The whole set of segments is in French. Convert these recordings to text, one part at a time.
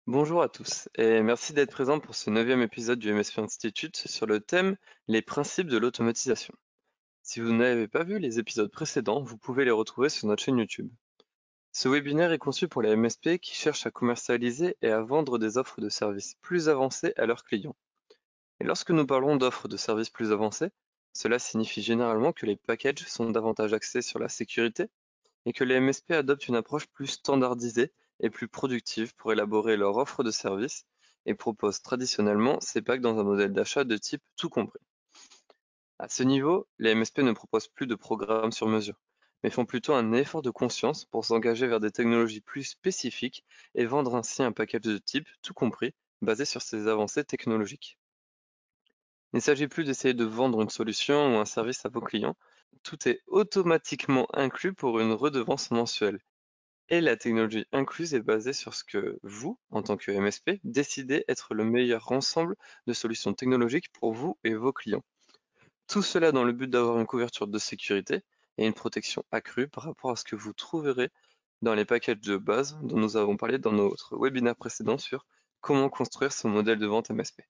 Bonjour à tous et merci d'être présent pour ce neuvième épisode du MSP Institute sur le thème les principes de l'automatisation. Si vous n'avez pas vu les épisodes précédents, vous pouvez les retrouver sur notre chaîne YouTube. Ce webinaire est conçu pour les MSP qui cherchent à commercialiser et à vendre des offres de services plus avancées à leurs clients. Et lorsque nous parlons d'offres de services plus avancées, cela signifie généralement que les packages sont davantage axés sur la sécurité et que les MSP adoptent une approche plus standardisée et plus productive pour élaborer leur offre de service et proposent traditionnellement ces packs dans un modèle d'achat de type tout compris. À ce niveau, les MSP ne proposent plus de programmes sur mesure, mais font plutôt un effort de conscience pour s'engager vers des technologies plus spécifiques et vendre ainsi un package de type tout compris basé sur ces avancées technologiques. Il ne s'agit plus d'essayer de vendre une solution ou un service à vos clients, tout est automatiquement inclus pour une redevance mensuelle. Et la technologie incluse est basée sur ce que vous, en tant que MSP, décidez être le meilleur ensemble de solutions technologiques pour vous et vos clients. Tout cela dans le but d'avoir une couverture de sécurité et une protection accrue par rapport à ce que vous trouverez dans les packages de base dont nous avons parlé dans notre webinaire précédent sur comment construire son modèle de vente MSP.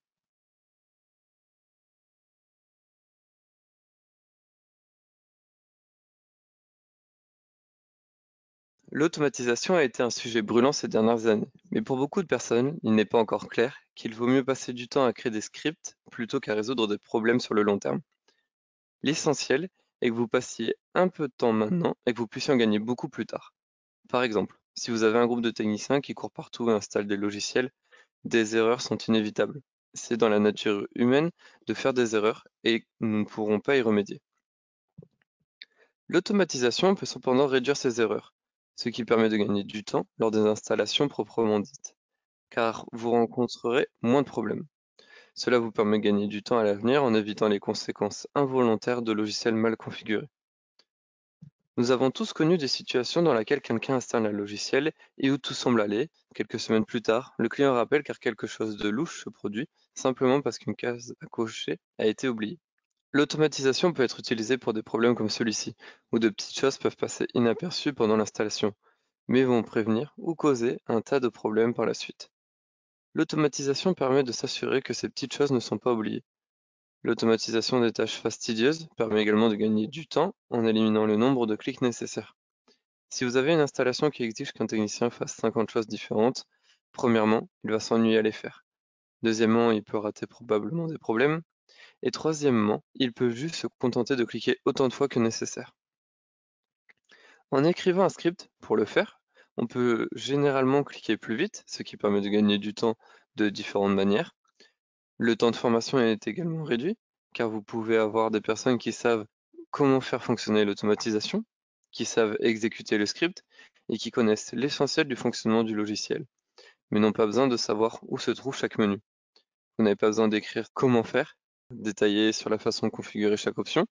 L'automatisation a été un sujet brûlant ces dernières années, mais pour beaucoup de personnes, il n'est pas encore clair qu'il vaut mieux passer du temps à créer des scripts plutôt qu'à résoudre des problèmes sur le long terme. L'essentiel est que vous passiez un peu de temps maintenant et que vous puissiez en gagner beaucoup plus tard. Par exemple, si vous avez un groupe de techniciens qui courent partout et installent des logiciels, des erreurs sont inévitables. C'est dans la nature humaine de faire des erreurs et nous ne pourrons pas y remédier. L'automatisation peut cependant réduire ces erreurs, ce qui permet de gagner du temps lors des installations proprement dites, car vous rencontrerez moins de problèmes. Cela vous permet de gagner du temps à l'avenir en évitant les conséquences involontaires de logiciels mal configurés. Nous avons tous connu des situations dans lesquelles quelqu'un installe un logiciel et où tout semble aller. Quelques semaines plus tard, le client rappelle car quelque chose de louche se produit, simplement parce qu'une case à cocher a été oubliée. L'automatisation peut être utilisée pour des problèmes comme celui-ci, où de petites choses peuvent passer inaperçues pendant l'installation, mais vont prévenir ou causer un tas de problèmes par la suite. L'automatisation permet de s'assurer que ces petites choses ne sont pas oubliées. L'automatisation des tâches fastidieuses permet également de gagner du temps en éliminant le nombre de clics nécessaires. Si vous avez une installation qui exige qu'un technicien fasse 50 choses différentes, premièrement, il va s'ennuyer à les faire. Deuxièmement, il peut rater probablement des problèmes. Et troisièmement, il peut juste se contenter de cliquer autant de fois que nécessaire. En écrivant un script pour le faire, on peut généralement cliquer plus vite, ce qui permet de gagner du temps de différentes manières. Le temps de formation est également réduit, car vous pouvez avoir des personnes qui savent comment faire fonctionner l'automatisation, qui savent exécuter le script et qui connaissent l'essentiel du fonctionnement du logiciel, mais n'ont pas besoin de savoir où se trouve chaque menu. Vous n'avez pas besoin d'écrire comment faire, détailler sur la façon de configurer chaque option.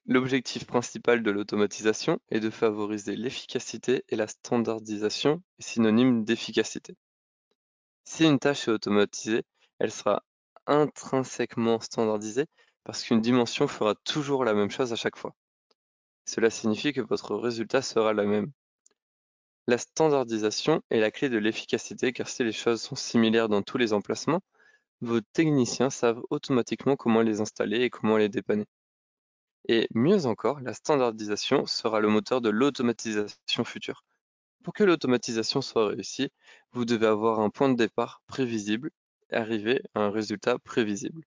L'objectif principal de l'automatisation est de favoriser l'efficacité et la standardisation est synonyme d'efficacité. Si une tâche est automatisée, elle sera intrinsèquement standardisée parce qu'une dimension fera toujours la même chose à chaque fois. Cela signifie que votre résultat sera le même. La standardisation est la clé de l'efficacité car si les choses sont similaires dans tous les emplacements, vos techniciens savent automatiquement comment les installer et comment les dépanner. Et mieux encore, la standardisation sera le moteur de l'automatisation future. Pour que l'automatisation soit réussie, vous devez avoir un point de départ prévisible et arriver à un résultat prévisible.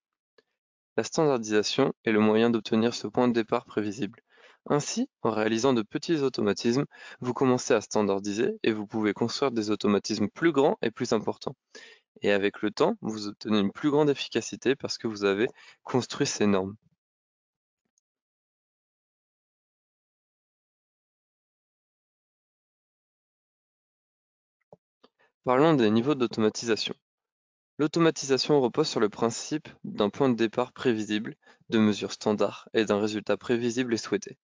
La standardisation est le moyen d'obtenir ce point de départ prévisible. Ainsi, en réalisant de petits automatismes, vous commencez à standardiser et vous pouvez construire des automatismes plus grands et plus importants. Et avec le temps, vous obtenez une plus grande efficacité parce que vous avez construit ces normes. Parlons des niveaux d'automatisation. L'automatisation repose sur le principe d'un point de départ prévisible, de mesures standards et d'un résultat prévisible et souhaité.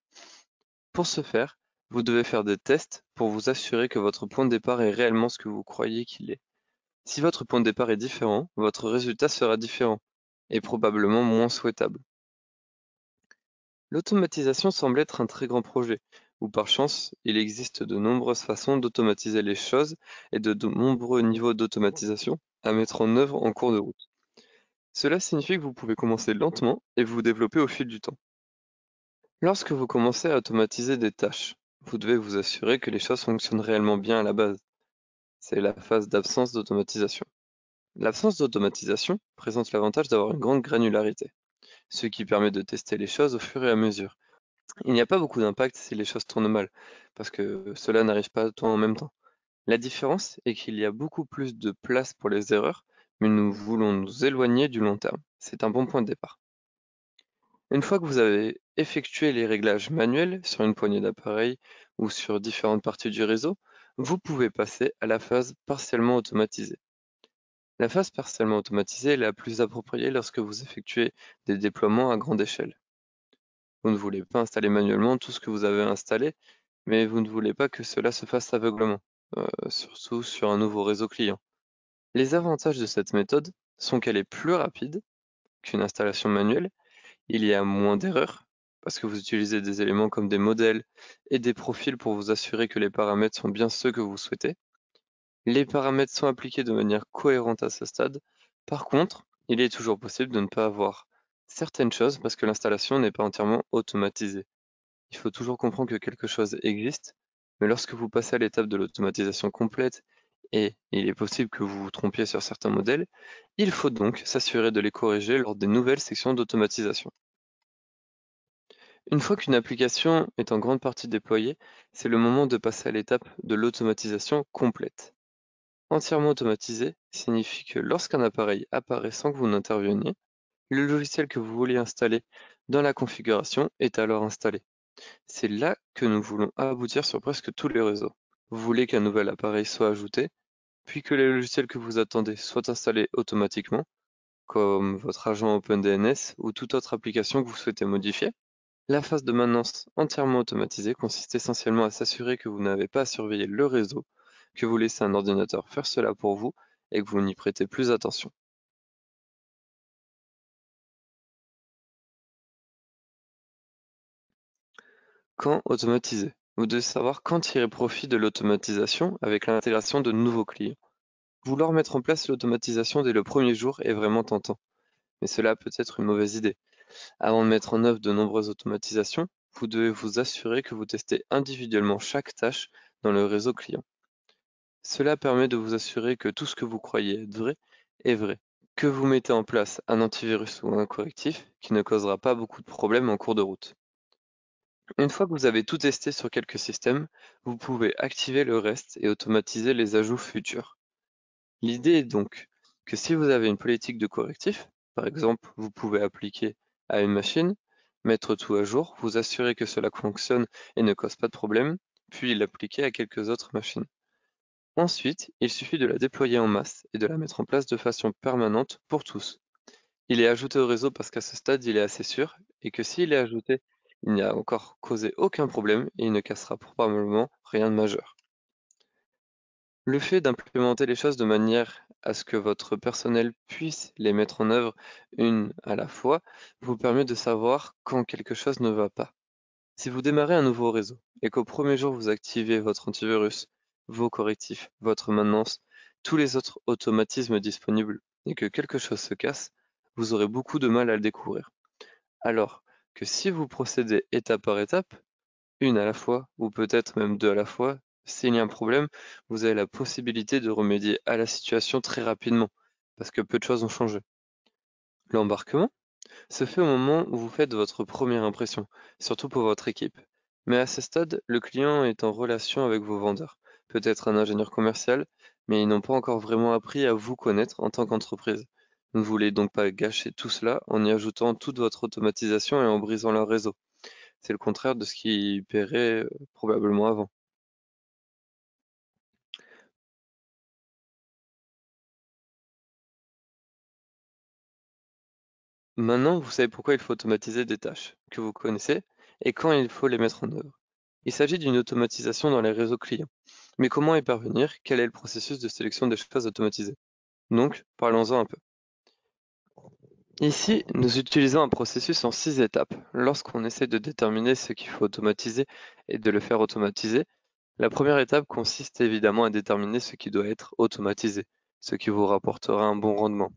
Pour ce faire, vous devez faire des tests pour vous assurer que votre point de départ est réellement ce que vous croyez qu'il est. Si votre point de départ est différent, votre résultat sera différent et probablement moins souhaitable. L'automatisation semble être un très grand projet, où par chance, il existe de nombreuses façons d'automatiser les choses et de nombreux niveaux d'automatisation à mettre en œuvre en cours de route. Cela signifie que vous pouvez commencer lentement et vous développer au fil du temps. Lorsque vous commencez à automatiser des tâches, vous devez vous assurer que les choses fonctionnent réellement bien à la base. C'est la phase d'absence d'automatisation. L'absence d'automatisation présente l'avantage d'avoir une grande granularité, ce qui permet de tester les choses au fur et à mesure. Il n'y a pas beaucoup d'impact si les choses tournent mal, parce que cela n'arrive pas tout en même temps. La différence est qu'il y a beaucoup plus de place pour les erreurs, mais nous voulons nous éloigner du long terme. C'est un bon point de départ. Une fois que vous avez effectué les réglages manuels sur une poignée d'appareils ou sur différentes parties du réseau, vous pouvez passer à la phase partiellement automatisée. La phase partiellement automatisée est la plus appropriée lorsque vous effectuez des déploiements à grande échelle. Vous ne voulez pas installer manuellement tout ce que vous avez installé, mais vous ne voulez pas que cela se fasse aveuglement, surtout sur un nouveau réseau client. Les avantages de cette méthode sont qu'elle est plus rapide qu'une installation manuelle, il y a moins d'erreurs, parce que vous utilisez des éléments comme des modèles et des profils pour vous assurer que les paramètres sont bien ceux que vous souhaitez. Les paramètres sont appliqués de manière cohérente à ce stade. Par contre, il est toujours possible de ne pas avoir certaines choses parce que l'installation n'est pas entièrement automatisée. Il faut toujours comprendre que quelque chose existe, mais lorsque vous passez à l'étape de l'automatisation complète, et il est possible que vous vous trompiez sur certains modèles, il faut donc s'assurer de les corriger lors des nouvelles sections d'automatisation. Une fois qu'une application est en grande partie déployée, c'est le moment de passer à l'étape de l'automatisation complète. Entièrement automatisé signifie que lorsqu'un appareil apparaît sans que vous n'interveniez, le logiciel que vous voulez installer dans la configuration est alors installé. C'est là que nous voulons aboutir sur presque tous les réseaux. Vous voulez qu'un nouvel appareil soit ajouté, puis que les logiciels que vous attendez soient installés automatiquement, comme votre agent OpenDNS ou toute autre application que vous souhaitez modifier. La phase de maintenance entièrement automatisée consiste essentiellement à s'assurer que vous n'avez pas à surveiller le réseau, que vous laissez un ordinateur faire cela pour vous et que vous n'y prêtez plus attention. Quand automatiser? Vous devez savoir quand tirer profit de l'automatisation avec l'intégration de nouveaux clients. Vouloir mettre en place l'automatisation dès le premier jour est vraiment tentant, mais cela peut être une mauvaise idée. Avant de mettre en œuvre de nombreuses automatisations, vous devez vous assurer que vous testez individuellement chaque tâche dans le réseau client. Cela permet de vous assurer que tout ce que vous croyez être vrai est vrai, que vous mettez en place un antivirus ou un correctif qui ne causera pas beaucoup de problèmes en cours de route. Une fois que vous avez tout testé sur quelques systèmes, vous pouvez activer le reste et automatiser les ajouts futurs. L'idée est donc que si vous avez une politique de correctif, par exemple, vous pouvez appliquer à une machine, mettre tout à jour, vous assurer que cela fonctionne et ne cause pas de problème, puis l'appliquer à quelques autres machines. Ensuite, il suffit de la déployer en masse et de la mettre en place de façon permanente pour tous. Il est ajouté au réseau parce qu'à ce stade, il est assez sûr et que s'il est ajouté, il n'y a encore causé aucun problème et il ne cassera probablement rien de majeur. Le fait d'implémenter les choses de manière à ce que votre personnel puisse les mettre en œuvre une à la fois vous permet de savoir quand quelque chose ne va pas. Si vous démarrez un nouveau réseau et qu'au premier jour vous activez votre antivirus, vos correctifs, votre maintenance, tous les autres automatismes disponibles et que quelque chose se casse, vous aurez beaucoup de mal à le découvrir. Alors que si vous procédez étape par étape, une à la fois, ou peut-être même deux à la fois, s'il y a un problème, vous avez la possibilité de remédier à la situation très rapidement, parce que peu de choses ont changé. L'embarquement se fait au moment où vous faites votre première impression, surtout pour votre équipe. Mais à ce stade, le client est en relation avec vos vendeurs, peut-être un ingénieur commercial, mais ils n'ont pas encore vraiment appris à vous connaître en tant qu'entreprise. Vous ne voulez donc pas gâcher tout cela en y ajoutant toute votre automatisation et en brisant leur réseau. C'est le contraire de ce qu'ils paieraient probablement avant. Maintenant, vous savez pourquoi il faut automatiser des tâches que vous connaissez et quand il faut les mettre en œuvre. Il s'agit d'une automatisation dans les réseaux clients. Mais comment y parvenir? Quel est le processus de sélection des choses automatisées? Donc, parlons-en un peu. Ici, nous utilisons un processus en 6 étapes. Lorsqu'on essaie de déterminer ce qu'il faut automatiser et de le faire automatiser, la première étape consiste évidemment à déterminer ce qui doit être automatisé, ce qui vous rapportera un bon rendement.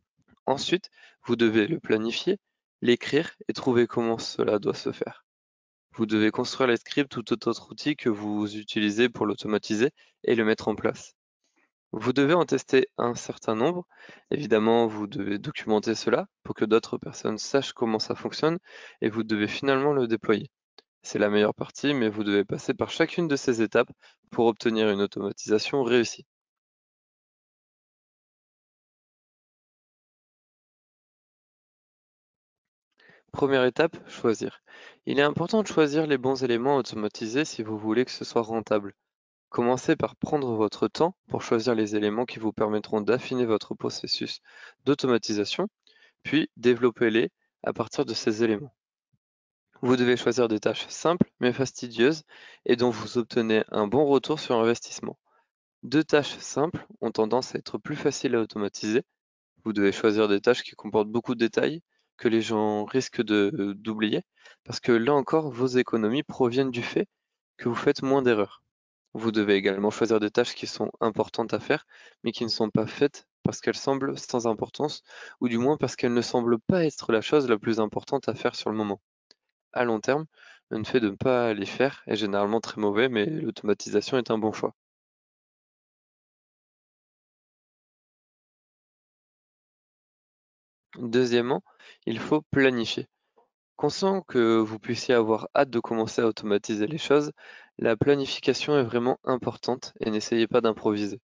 Ensuite, vous devez le planifier, l'écrire et trouver comment cela doit se faire. Vous devez construire les scripts ou tout autre outil que vous utilisez pour l'automatiser et le mettre en place. Vous devez en tester un certain nombre. Évidemment, vous devez documenter cela pour que d'autres personnes sachent comment ça fonctionne et vous devez finalement le déployer. C'est la meilleure partie, mais vous devez passer par chacune de ces étapes pour obtenir une automatisation réussie. Première étape, choisir. Il est important de choisir les bons éléments à automatiser si vous voulez que ce soit rentable. Commencez par prendre votre temps pour choisir les éléments qui vous permettront d'affiner votre processus d'automatisation, puis développez-les à partir de ces éléments. Vous devez choisir des tâches simples mais fastidieuses et dont vous obtenez un bon retour sur investissement. Deux tâches simples ont tendance à être plus faciles à automatiser. Vous devez choisir des tâches qui comportent beaucoup de détails que les gens risquent d'oublier parce que là encore, vos économies proviennent du fait que vous faites moins d'erreurs. Vous devez également choisir des tâches qui sont importantes à faire mais qui ne sont pas faites parce qu'elles semblent sans importance ou du moins parce qu'elles ne semblent pas être la chose la plus importante à faire sur le moment. À long terme, le fait de ne pas les faire est généralement très mauvais, mais l'automatisation est un bon choix. Deuxièmement, il faut planifier. Conscient que vous puissiez avoir hâte de commencer à automatiser les choses, la planification est vraiment importante et n'essayez pas d'improviser.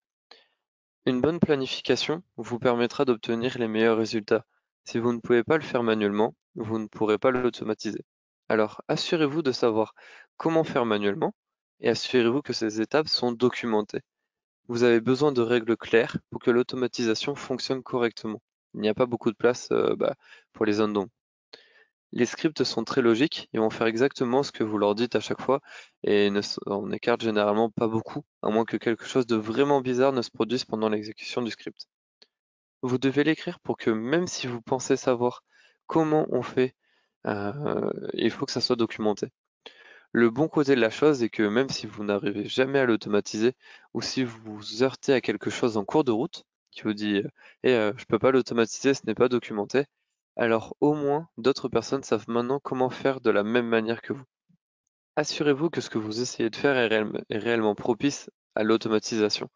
Une bonne planification vous permettra d'obtenir les meilleurs résultats. Si vous ne pouvez pas le faire manuellement, vous ne pourrez pas l'automatiser. Alors, assurez-vous de savoir comment faire manuellement et assurez-vous que ces étapes sont documentées. Vous avez besoin de règles claires pour que l'automatisation fonctionne correctement. Il n'y a pas beaucoup de place pour les zones d'ombre. Les scripts sont très logiques, ils vont faire exactement ce que vous leur dites à chaque fois et ne s'en écartent généralement pas beaucoup, à moins que quelque chose de vraiment bizarre ne se produise pendant l'exécution du script. Vous devez l'écrire pour que même si vous pensez savoir comment on fait, il faut que ça soit documenté. Le bon côté de la chose est que même si vous n'arrivez jamais à l'automatiser ou si vous vous heurtez à quelque chose en cours de route, qui vous dit je peux pas l'automatiser, ce n'est pas documenté, alors au moins d'autres personnes savent maintenant comment faire de la même manière que vous. Assurez-vous que ce que vous essayez de faire est réellement propice à l'automatisation.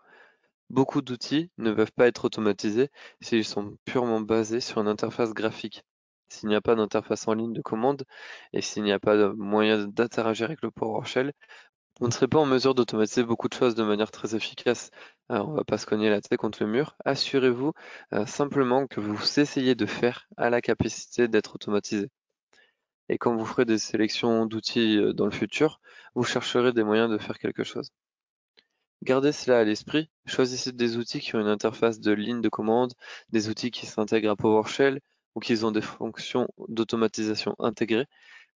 Beaucoup d'outils ne peuvent pas être automatisés s'ils sont purement basés sur une interface graphique. S'il n'y a pas d'interface en ligne de commande et s'il n'y a pas de moyen d'interagir avec le PowerShell, vous ne serez pas en mesure d'automatiser beaucoup de choses de manière très efficace. Alors, on va pas se cogner la tête contre le mur. Assurez-vous simplement que vous essayez de faire à la capacité d'être automatisé. Et quand vous ferez des sélections d'outils dans le futur, vous chercherez des moyens de faire quelque chose. Gardez cela à l'esprit, choisissez des outils qui ont une interface de ligne de commande, des outils qui s'intègrent à PowerShell ou qui ont des fonctions d'automatisation intégrées.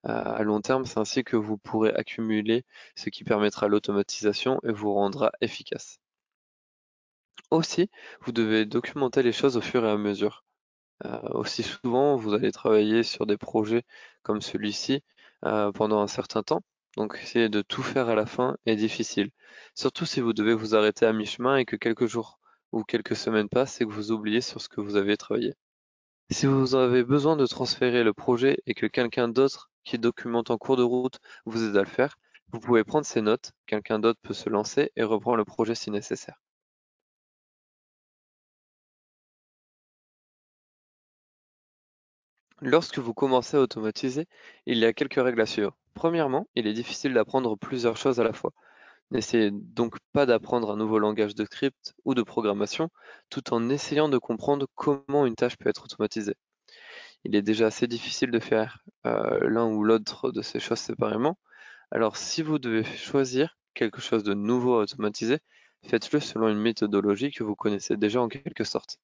À long terme, c'est ainsi que vous pourrez accumuler ce qui permettra l'automatisation et vous rendra efficace. Aussi, vous devez documenter les choses au fur et à mesure. Aussi souvent, vous allez travailler sur des projets comme celui-ci pendant un certain temps. Donc, essayer de tout faire à la fin est difficile. Surtout si vous devez vous arrêter à mi-chemin et que quelques jours ou quelques semaines passent et que vous oubliez sur ce que vous avez travaillé. Si vous avez besoin de transférer le projet et que quelqu'un d'autre qui documente en cours de route vous aide à le faire, vous pouvez prendre ces notes, quelqu'un d'autre peut se lancer et reprendre le projet si nécessaire. Lorsque vous commencez à automatiser, il y a quelques règles à suivre. Premièrement, il est difficile d'apprendre plusieurs choses à la fois. N'essayez donc pas d'apprendre un nouveau langage de script ou de programmation tout en essayant de comprendre comment une tâche peut être automatisée. Il est déjà assez difficile de faire l'un ou l'autre de ces choses séparément. Alors si vous devez choisir quelque chose de nouveau à automatiser, faites-le selon une méthodologie que vous connaissez déjà en quelque sorte.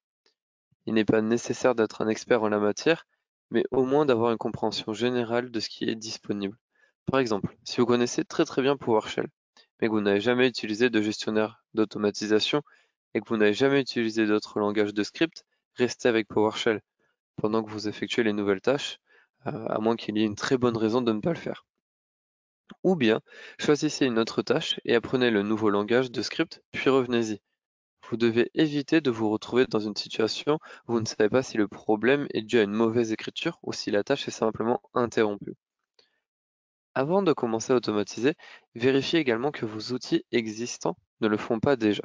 Il n'est pas nécessaire d'être un expert en la matière, mais au moins d'avoir une compréhension générale de ce qui est disponible. Par exemple, si vous connaissez très bien PowerShell, mais que vous n'avez jamais utilisé de gestionnaire d'automatisation et que vous n'avez jamais utilisé d'autres langages de script, restez avec PowerShell. pendant que vous effectuez les nouvelles tâches, à moins qu'il y ait une très bonne raison de ne pas le faire. Ou bien, choisissez une autre tâche et apprenez le nouveau langage de script, puis revenez-y. Vous devez éviter de vous retrouver dans une situation où vous ne savez pas si le problème est dû à une mauvaise écriture ou si la tâche est simplement interrompue. Avant de commencer à automatiser, vérifiez également que vos outils existants ne le font pas déjà.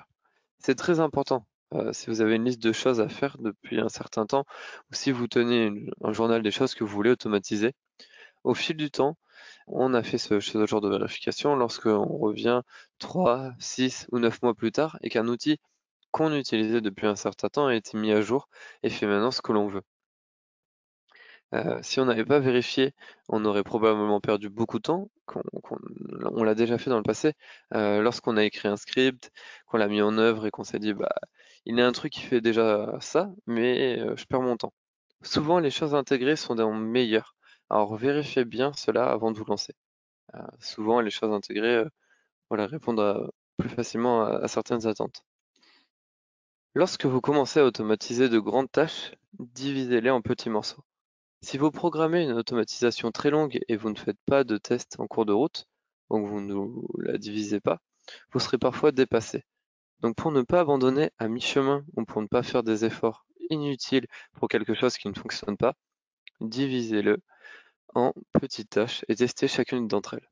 C'est très important. Si vous avez une liste de choses à faire depuis un certain temps, ou si vous tenez un journal des choses que vous voulez automatiser, au fil du temps, on a fait ce genre de vérification lorsqu'on revient 3, 6 ou 9 mois plus tard et qu'un outil qu'on utilisait depuis un certain temps a été mis à jour et fait maintenant ce que l'on veut. Si on n'avait pas vérifié, on aurait probablement perdu beaucoup de temps, on l'a déjà fait dans le passé, lorsqu'on a écrit un script, qu'on l'a mis en œuvre et qu'on s'est dit: «Bah, il y a un truc qui fait déjà ça, mais je perds mon temps». Souvent, les choses intégrées sont des meilleures, alors vérifiez bien cela avant de vous lancer. Souvent les choses intégrées, voilà, répondent plus facilement à certaines attentes. Lorsque vous commencez à automatiser de grandes tâches, divisez-les en petits morceaux. Si vous programmez une automatisation très longue et vous ne faites pas de test en cours de route, donc vous ne la divisez pas, vous serez parfois dépassé. Donc pour ne pas abandonner à mi-chemin ou pour ne pas faire des efforts inutiles pour quelque chose qui ne fonctionne pas, divisez-le en petites tâches et testez chacune d'entre elles.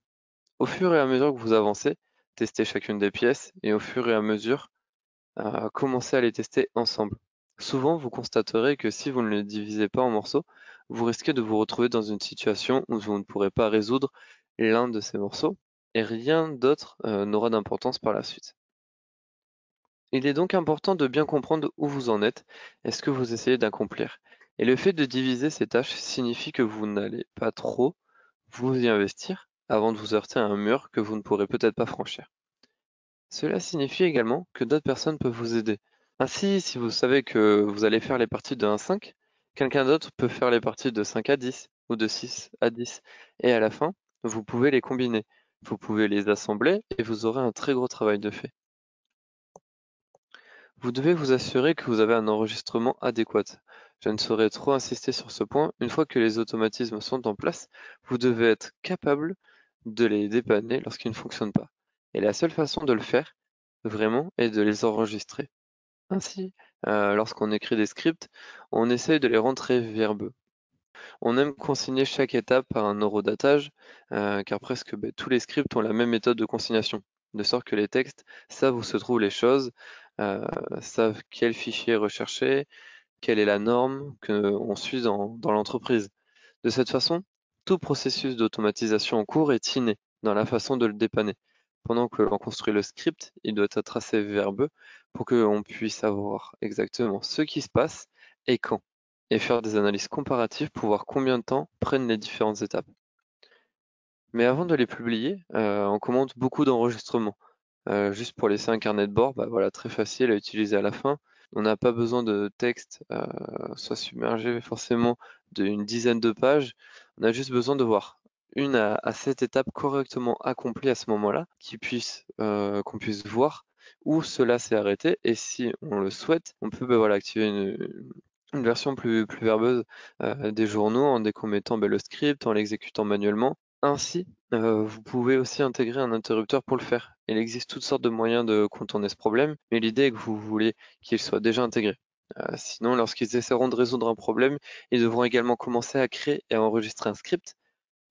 Au fur et à mesure que vous avancez, testez chacune des pièces et au fur et à mesure, commencez à les tester ensemble. Souvent, vous constaterez que si vous ne les divisez pas en morceaux, vous risquez de vous retrouver dans une situation où vous ne pourrez pas résoudre l'un de ces morceaux et rien d'autre n'aura d'importance par la suite. Il est donc important de bien comprendre où vous en êtes et ce que vous essayez d'accomplir. Et le fait de diviser ces tâches signifie que vous n'allez pas trop vous y investir avant de vous heurter à un mur que vous ne pourrez peut-être pas franchir. Cela signifie également que d'autres personnes peuvent vous aider. Ainsi, si vous savez que vous allez faire les parties de 1 à 5, quelqu'un d'autre peut faire les parties de 5 à 10 ou de 6 à 10. Et à la fin, vous pouvez les combiner. Vous pouvez les assembler et vous aurez un très gros travail de fait. Vous devez vous assurer que vous avez un enregistrement adéquat. Je ne saurais trop insister sur ce point. Une fois que les automatismes sont en place, vous devez être capable de les dépanner lorsqu'ils ne fonctionnent pas. Et la seule façon de le faire, vraiment, est de les enregistrer. Ainsi, lorsqu'on écrit des scripts, on essaye de les rendre très verbeux. On aime consigner chaque étape par un horodatage, car presque tous les scripts ont la même méthode de consignation, de sorte que les textes savent où se trouvent les choses, heu, savent quel fichier rechercher, quelle est la norme qu'on suit dans l'entreprise. De cette façon, tout processus d'automatisation en cours est inné dans la façon de le dépanner. Pendant que l'on construit le script, il doit être assez verbeux pour qu'on puisse savoir exactement ce qui se passe et quand, et faire des analyses comparatives pour voir combien de temps prennent les différentes étapes. Mais avant de les publier, on commande beaucoup d'enregistrements. Juste pour laisser un carnet de bord, bah voilà, très facile à utiliser à la fin. On n'a pas besoin de texte, soit submergé forcément d'une dizaine de pages. On a juste besoin de voir une à 7 étapes correctement accomplies à ce moment-là, qu'on puisse voir où cela s'est arrêté et si on le souhaite, on peut, voilà, activer une version plus verbeuse, des journaux en décommettant, le script, en l'exécutant manuellement. Ainsi, vous pouvez aussi intégrer un interrupteur pour le faire. Il existe toutes sortes de moyens de contourner ce problème, mais l'idée est que vous voulez qu'il soit déjà intégré. Sinon, lorsqu'ils essaieront de résoudre un problème, ils devront également commencer à créer et à enregistrer un script.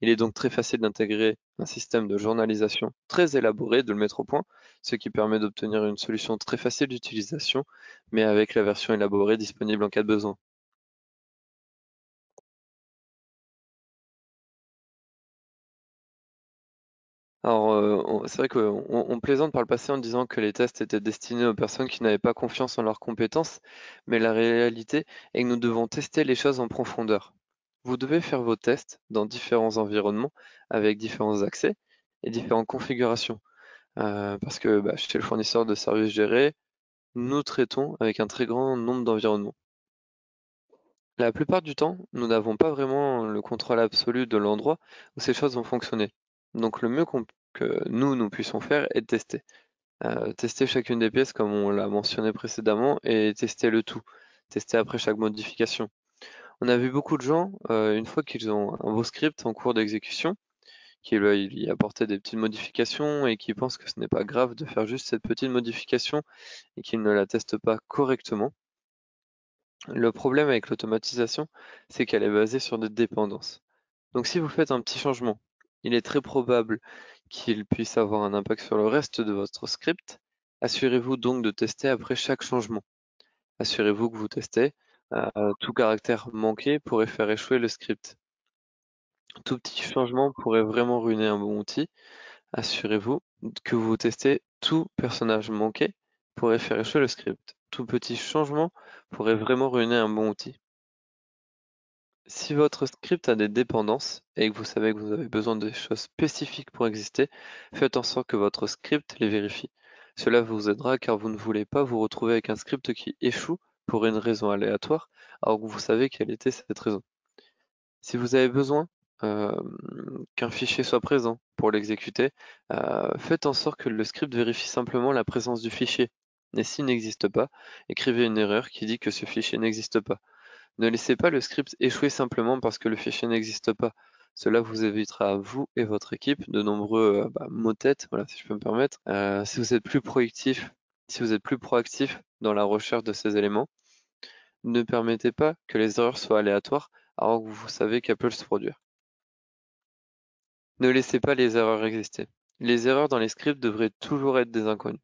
Il est donc très facile d'intégrer un système de journalisation très élaboré, de le mettre au point, ce qui permet d'obtenir une solution très facile d'utilisation, mais avec la version élaborée disponible en cas de besoin. Alors, c'est vrai qu'on plaisante par le passé en disant que les tests étaient destinés aux personnes qui n'avaient pas confiance en leurs compétences, mais la réalité est que nous devons tester les choses en profondeur. Vous devez faire vos tests dans différents environnements, avec différents accès et différentes configurations. Parce que chez le fournisseur de services gérés, nous traitons avec un très grand nombre d'environnements. La plupart du temps, nous n'avons pas vraiment le contrôle absolu de l'endroit où ces choses vont fonctionner. Donc le mieux que nous puissions faire est de tester. Tester chacune des pièces comme on l'a mentionné précédemment et tester le tout. Tester après chaque modification. On a vu beaucoup de gens, une fois qu'ils ont un beau script en cours d'exécution, qui veuillent y apporter des petites modifications et qui pensent que ce n'est pas grave de faire juste cette petite modification et qu'ils ne la testent pas correctement. Le problème avec l'automatisation, c'est qu'elle est basée sur des dépendances. Donc si vous faites un petit changement, il est très probable qu'il puisse avoir un impact sur le reste de votre script. Assurez-vous donc de tester après chaque changement. Assurez-vous que vous testez. Tout caractère manqué pourrait faire échouer le script. Tout petit changement pourrait vraiment ruiner un bon outil. Assurez-vous que vous testez tout personnage manqué pourrait faire échouer le script. Tout petit changement pourrait vraiment ruiner un bon outil. Si votre script a des dépendances et que vous savez que vous avez besoin de choses spécifiques pour exister, faites en sorte que votre script les vérifie. Cela vous aidera car vous ne voulez pas vous retrouver avec un script qui échoue pour une raison aléatoire, alors que vous savez quelle était cette raison. Si vous avez besoin qu'un fichier soit présent pour l'exécuter, faites en sorte que le script vérifie simplement la présence du fichier. Et s'il n'existe pas, écrivez une erreur qui dit que ce fichier n'existe pas. Ne laissez pas le script échouer simplement parce que le fichier n'existe pas. Cela vous évitera à vous et votre équipe de nombreux maux de tête, voilà, si je peux me permettre. Si vous êtes plus proactif dans la recherche de ces éléments, ne permettez pas que les erreurs soient aléatoires alors que vous savez qu'elles peuvent se produire. Ne laissez pas les erreurs exister. Les erreurs dans les scripts devraient toujours être des inconnus.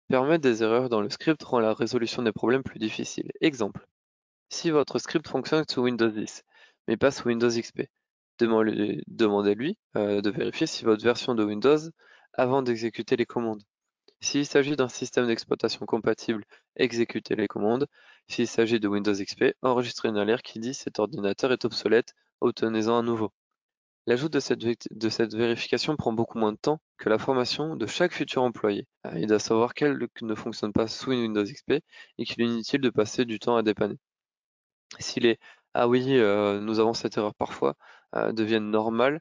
Permettre des erreurs dans le script rend la résolution des problèmes plus difficile. Exemple. Si votre script fonctionne sous Windows 10, mais pas sous Windows XP, demandez-lui de vérifier si votre version de Windows avant d'exécuter les commandes. S'il s'agit d'un système d'exploitation compatible, exécutez les commandes. S'il s'agit de Windows XP, enregistrez une alerte qui dit cet ordinateur est obsolète, obtenez-en un nouveau. L'ajout de cette vérification prend beaucoup moins de temps que la formation de chaque futur employé. Il doit savoir qu'elle ne fonctionne pas sous Windows XP et qu'il est inutile de passer du temps à dépanner. Si les «Ah oui, nous avons cette erreur parfois», deviennent normales,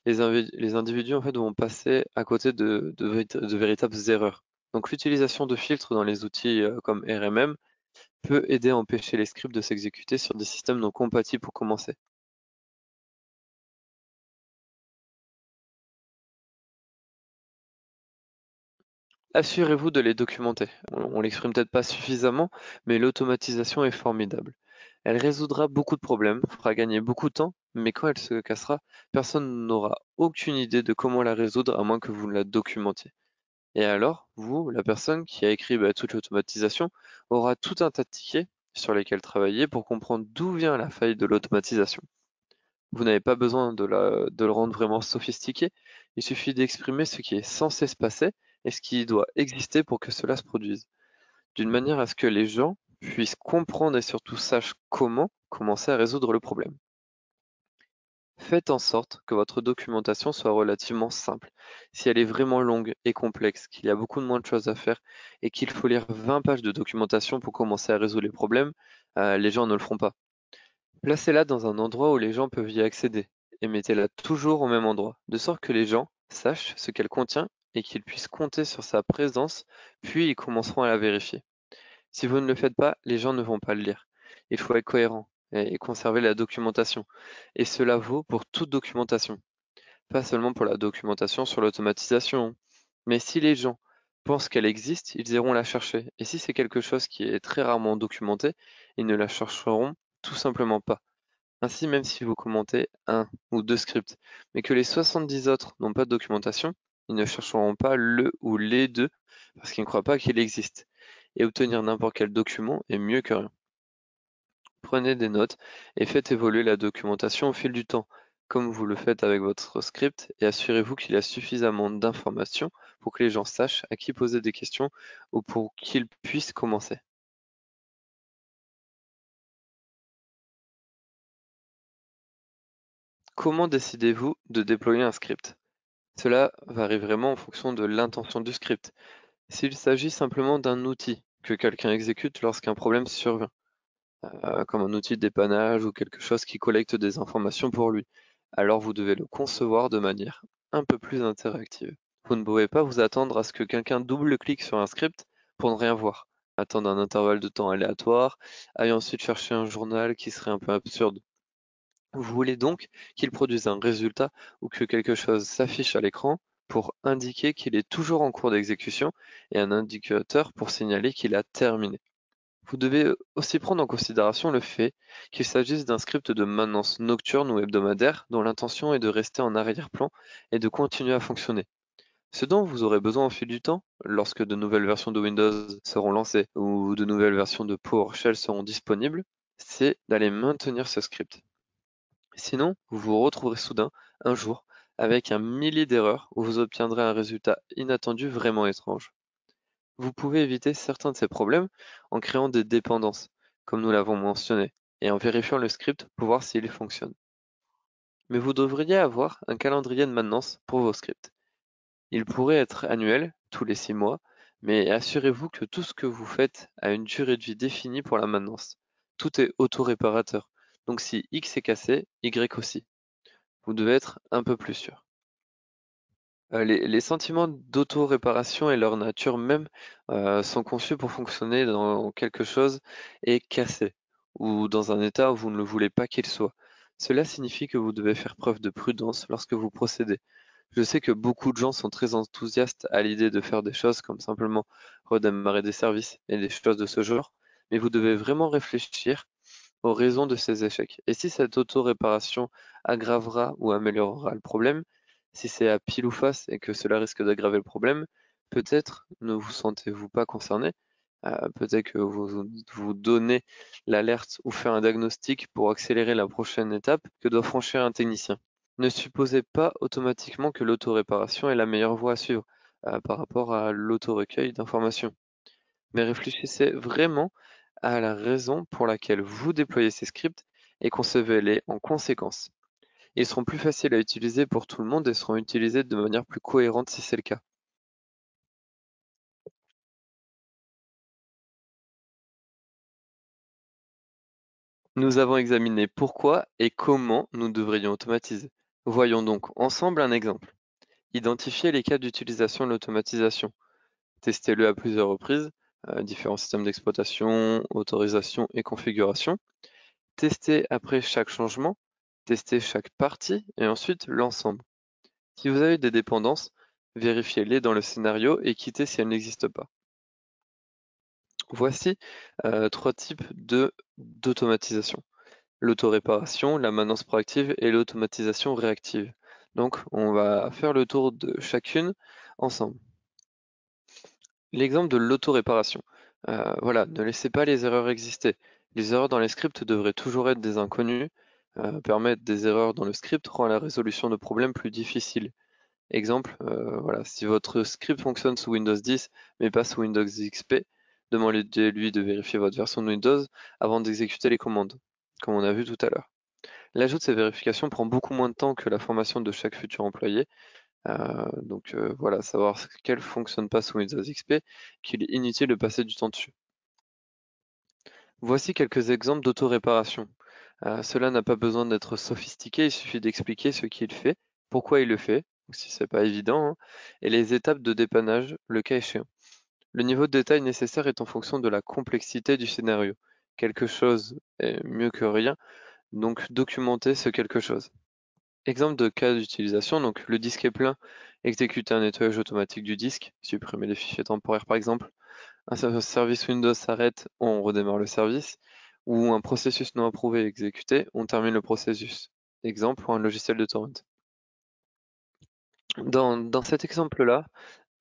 les individus en fait vont passer à côté de véritables erreurs. Donc l'utilisation de filtres dans les outils, comme RMM peut aider à empêcher les scripts de s'exécuter sur des systèmes non compatibles pour commencer. Assurez-vous de les documenter. On l'exprime peut-être pas suffisamment, mais l'automatisation est formidable. Elle résoudra beaucoup de problèmes, fera gagner beaucoup de temps, mais quand elle se cassera, personne n'aura aucune idée de comment la résoudre à moins que vous la documentiez. Et alors, vous, la personne qui a écrit toute l'automatisation, aura tout un tas de tickets sur lesquels travailler pour comprendre d'où vient la faille de l'automatisation. Vous n'avez pas besoin de le rendre vraiment sophistiqué, il suffit d'exprimer ce qui est censé se passer et ce qui doit exister pour que cela se produise, d'une manière à ce que les gens puissent comprendre et surtout sachent comment commencer à résoudre le problème. Faites en sorte que votre documentation soit relativement simple. Si elle est vraiment longue et complexe, qu'il y a beaucoup de moins de choses à faire et qu'il faut lire 20 pages de documentation pour commencer à résoudre les problèmes, les gens ne le feront pas. Placez-la dans un endroit où les gens peuvent y accéder et mettez-la toujours au même endroit, de sorte que les gens sachent ce qu'elle contient et qu'ils puissent compter sur sa présence, puis ils commenceront à la vérifier. Si vous ne le faites pas, les gens ne vont pas le lire. Il faut être cohérent et conserver la documentation. Et cela vaut pour toute documentation, pas seulement pour la documentation sur l'automatisation. Mais si les gens pensent qu'elle existe, ils iront la chercher. Et si c'est quelque chose qui est très rarement documenté, ils ne la chercheront tout simplement pas. Ainsi, même si vous commentez un ou deux scripts, mais que les 70 autres n'ont pas de documentation, ils ne chercheront pas le ou les deux parce qu'ils ne croient pas qu'il existe. Et obtenir n'importe quel document est mieux que rien. Prenez des notes et faites évoluer la documentation au fil du temps, comme vous le faites avec votre script, et assurez-vous qu'il y a suffisamment d'informations pour que les gens sachent à qui poser des questions ou pour qu'ils puissent commencer. Comment décidez-vous de déployer un script? Cela varie vraiment en fonction de l'intention du script. S'il s'agit simplement d'un outil que quelqu'un exécute lorsqu'un problème survient, comme un outil de dépannage ou quelque chose qui collecte des informations pour lui, alors vous devez le concevoir de manière un peu plus interactive. Vous ne pouvez pas vous attendre à ce que quelqu'un double-clique sur un script pour ne rien voir, attendre un intervalle de temps aléatoire, aille ensuite chercher un journal qui serait un peu absurde. Vous voulez donc qu'il produise un résultat ou que quelque chose s'affiche à l'écran pour indiquer qu'il est toujours en cours d'exécution et un indicateur pour signaler qu'il a terminé. Vous devez aussi prendre en considération le fait qu'il s'agisse d'un script de maintenance nocturne ou hebdomadaire dont l'intention est de rester en arrière-plan et de continuer à fonctionner. Ce dont vous aurez besoin au fil du temps, lorsque de nouvelles versions de Windows seront lancées ou de nouvelles versions de PowerShell seront disponibles, c'est d'aller maintenir ce script. Sinon, vous vous retrouverez soudain, un jour, avec un millier d'erreurs où vous obtiendrez un résultat inattendu vraiment étrange. Vous pouvez éviter certains de ces problèmes en créant des dépendances, comme nous l'avons mentionné, et en vérifiant le script pour voir s'il fonctionne. Mais vous devriez avoir un calendrier de maintenance pour vos scripts. Il pourrait être annuel, tous les 6 mois, mais assurez-vous que tout ce que vous faites a une durée de vie définie pour la maintenance. Tout est auto-réparateur, donc si X est cassé, Y aussi. Vous devez être un peu plus sûr. Les sentiments d'auto-réparation et leur nature même sont conçus pour fonctionner dans quelque chose est cassé ou dans un état où vous ne le voulez pas qu'il soit. Cela signifie que vous devez faire preuve de prudence lorsque vous procédez. Je sais que beaucoup de gens sont très enthousiastes à l'idée de faire des choses comme simplement redémarrer des services et des choses de ce genre, mais vous devez vraiment réfléchir aux raisons de ces échecs. Et si cette auto-réparation aggravera ou améliorera le problème, si c'est à pile ou face et que cela risque d'aggraver le problème, peut-être ne vous sentez-vous pas concerné. Peut-être que vous donnez l'alerte ou fait un diagnostic pour accélérer la prochaine étape que doit franchir un technicien. Ne supposez pas automatiquement que l'auto-réparation est la meilleure voie à suivre par rapport à l'auto-recueil d'informations. Mais réfléchissez vraiment à la raison pour laquelle vous déployez ces scripts et concevez-les en conséquence. Ils seront plus faciles à utiliser pour tout le monde et seront utilisés de manière plus cohérente si c'est le cas. Nous avons examiné pourquoi et comment nous devrions automatiser. Voyons donc ensemble un exemple. Identifiez les cas d'utilisation de l'automatisation. Testez-le à plusieurs reprises, différents systèmes d'exploitation, autorisation et configuration. Testez après chaque changement, testez chaque partie et ensuite l'ensemble. Si vous avez des dépendances, vérifiez-les dans le scénario et quittez si elles n'existent pas. Voici trois types d'automatisation. L'autoréparation, la maintenance proactive et l'automatisation réactive. Donc, on va faire le tour de chacune ensemble. L'exemple de l'autoréparation. Voilà, ne laissez pas les erreurs exister. Les erreurs dans les scripts devraient toujours être des inconnus. Permettre des erreurs dans le script rend la résolution de problèmes plus difficile. Exemple, voilà, si votre script fonctionne sous Windows 10 mais pas sous Windows XP, demandez-lui de vérifier votre version de Windows avant d'exécuter les commandes, comme on a vu tout à l'heure. L'ajout de ces vérifications prend beaucoup moins de temps que la formation de chaque futur employé. Voilà, savoir ce qu'elle fonctionne pas sous Windows XP, qu'il est inutile de passer du temps dessus. Voici quelques exemples d'auto-réparation. Cela n'a pas besoin d'être sophistiqué, il suffit d'expliquer ce qu'il fait, pourquoi il le fait, si c'est pas évident, hein, et les étapes de dépannage, le cas échéant. Le niveau de détail nécessaire est en fonction de la complexité du scénario. Quelque chose est mieux que rien, donc documentez ce quelque chose. Exemple de cas d'utilisation, donc le disque est plein, exécutez un nettoyage automatique du disque, supprimer les fichiers temporaires par exemple. Un service Windows s'arrête, on redémarre le service. Ou un processus non approuvé est exécuté, on termine le processus. Exemple, un logiciel de torrent. Dans cet exemple-là,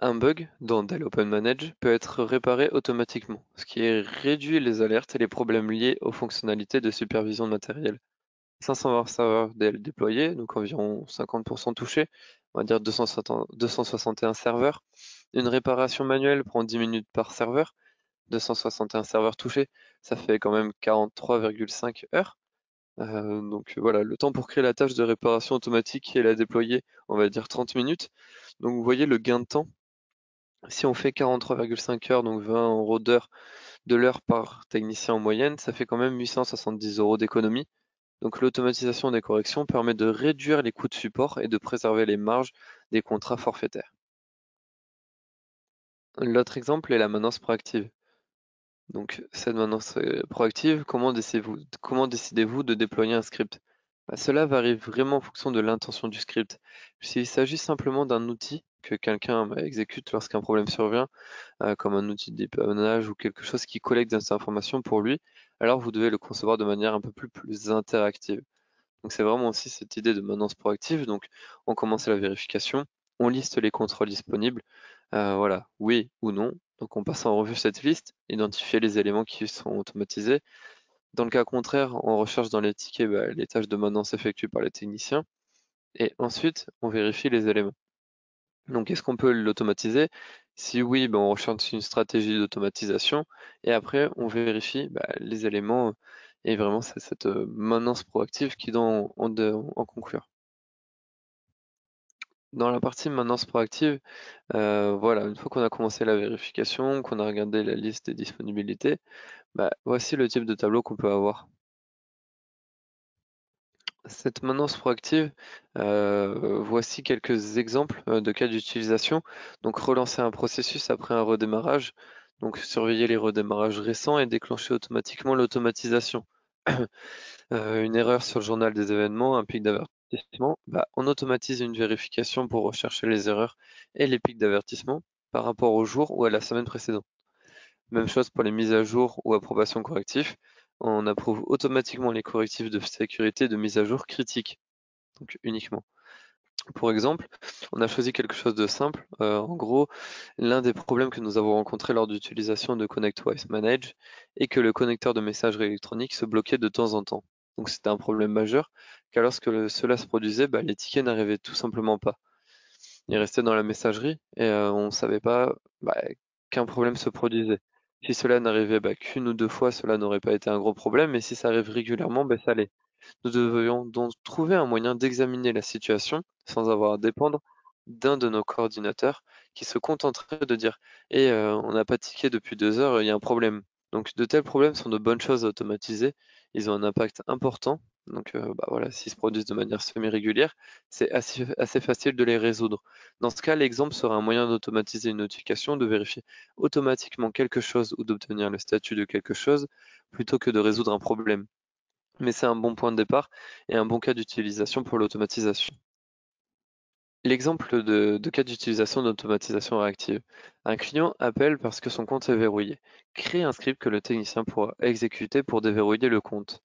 un bug dans Dell Open Manage peut être réparé automatiquement, ce qui réduit les alertes et les problèmes liés aux fonctionnalités de supervision de matériel. 520 serveurs Dell déployés, donc environ 50% touchés, on va dire 261 serveurs. Une réparation manuelle prend 10 minutes par serveur, 261 serveurs touchés, ça fait quand même 43,5 heures. Donc voilà, le temps pour créer la tâche de réparation automatique et la déployer, on va dire 30 minutes. Donc vous voyez le gain de temps. Si on fait 43,5 heures, donc 20 euros d'heure de l'heure par technicien en moyenne, ça fait quand même 870 euros d'économie. Donc l'automatisation des corrections permet de réduire les coûts de support et de préserver les marges des contrats forfaitaires. L'autre exemple est la maintenance proactive. Donc cette maintenance proactive, comment décidez-vous de déployer un script? Bah, cela varie vraiment en fonction de l'intention du script. S'il s'agit simplement d'un outil que quelqu'un exécute lorsqu'un problème survient, comme un outil de dépannage ou quelque chose qui collecte des informations pour lui, alors vous devez le concevoir de manière un peu plus interactive. Donc c'est vraiment aussi cette idée de maintenance proactive. Donc on commence la vérification, on liste les contrôles disponibles, voilà, oui ou non. Donc on passe en revue cette liste, identifier les éléments qui sont automatisés. Dans le cas contraire, on recherche dans les tickets les tâches de maintenance effectuées par les techniciens. Et ensuite, on vérifie les éléments. Donc est-ce qu'on peut l'automatiser? Si oui, on recherche une stratégie d'automatisation. Et après, on vérifie les éléments. Et vraiment, c'est cette maintenance proactive qui doit en conclure. Dans la partie maintenance proactive, voilà, une fois qu'on a commencé la vérification, qu'on a regardé la liste des disponibilités, voici le type de tableau qu'on peut avoir. Cette maintenance proactive, voici quelques exemples, de cas d'utilisation. Donc relancer un processus après un redémarrage, donc surveiller les redémarrages récents et déclencher automatiquement l'automatisation. Une erreur sur le journal des événements, un pic d'avertissement, on automatise une vérification pour rechercher les erreurs et les pics d'avertissement par rapport au jour ou à la semaine précédente. Même chose pour les mises à jour ou approbations correctifs. On approuve automatiquement les correctifs de sécurité de mise à jour critiques, donc uniquement. Pour exemple, on a choisi quelque chose de simple. En gros, l'un des problèmes que nous avons rencontrés lors d'utilisation de ConnectWise Manage est que le connecteur de messagerie électronique se bloquait de temps en temps. Donc c'était un problème majeur, car lorsque cela se produisait, les tickets n'arrivaient tout simplement pas. Ils restaient dans la messagerie et on ne savait pas qu'un problème se produisait. Si cela n'arrivait qu'une ou deux fois, cela n'aurait pas été un gros problème, mais si ça arrive régulièrement, ça l'est. Nous devrions donc trouver un moyen d'examiner la situation sans avoir à dépendre d'un de nos coordinateurs qui se contenterait de dire «Eh, on n'a pas tiqué depuis 2 heures, il y a un problème». Donc de tels problèmes sont de bonnes choses à automatiser. Ils ont un impact important. Donc voilà, s'ils se produisent de manière semi-régulière, c'est assez facile de les résoudre. Dans ce cas, l'exemple sera un moyen d'automatiser une notification, de vérifier automatiquement quelque chose ou d'obtenir le statut de quelque chose, plutôt que de résoudre un problème. Mais c'est un bon point de départ et un bon cas d'utilisation pour l'automatisation. L'exemple de cas d'utilisation d'automatisation réactive. Un client appelle parce que son compte est verrouillé. Crée un script que le technicien pourra exécuter pour déverrouiller le compte.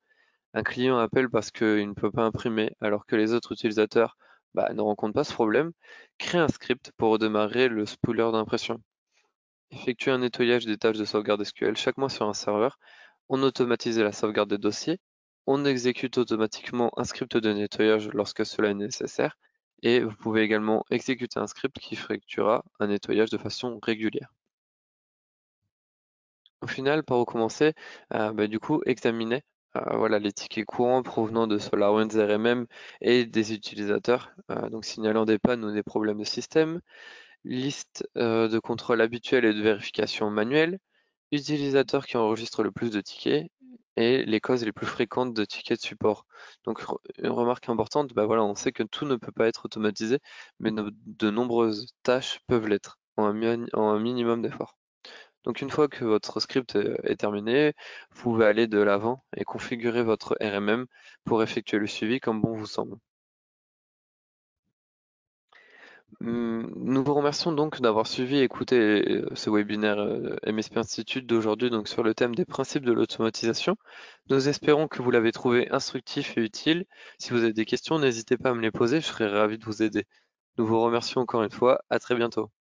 Un client appelle parce qu'il ne peut pas imprimer alors que les autres utilisateurs ne rencontrent pas ce problème. Crée un script pour redémarrer le spooler d'impression. Effectuer un nettoyage des tâches de sauvegarde SQL chaque mois sur un serveur. On automatise la sauvegarde des dossiers. On exécute automatiquement un script de nettoyage lorsque cela est nécessaire. Et vous pouvez également exécuter un script qui effectuera un nettoyage de façon régulière. Au final, pour recommencer, du coup, examiner voilà, les tickets courants provenant de SolarWinds RMM et des utilisateurs, donc signalant des pannes ou des problèmes de système. Liste de contrôle habituel et de vérification manuelle, utilisateurs qui enregistrent le plus de tickets et les causes les plus fréquentes de tickets de support. Donc une remarque importante, voilà, on sait que tout ne peut pas être automatisé, mais de nombreuses tâches peuvent l'être en un minimum d'effort. Donc une fois que votre script est terminé, vous pouvez aller de l'avant et configurer votre RMM pour effectuer le suivi comme bon vous semble. Nous vous remercions donc d'avoir suivi et écouté ce webinaire MSP Institute d'aujourd'hui donc sur le thème des principes de l'automatisation. Nous espérons que vous l'avez trouvé instructif et utile. Si vous avez des questions, n'hésitez pas à me les poser, je serai ravi de vous aider. Nous vous remercions encore une fois, à très bientôt.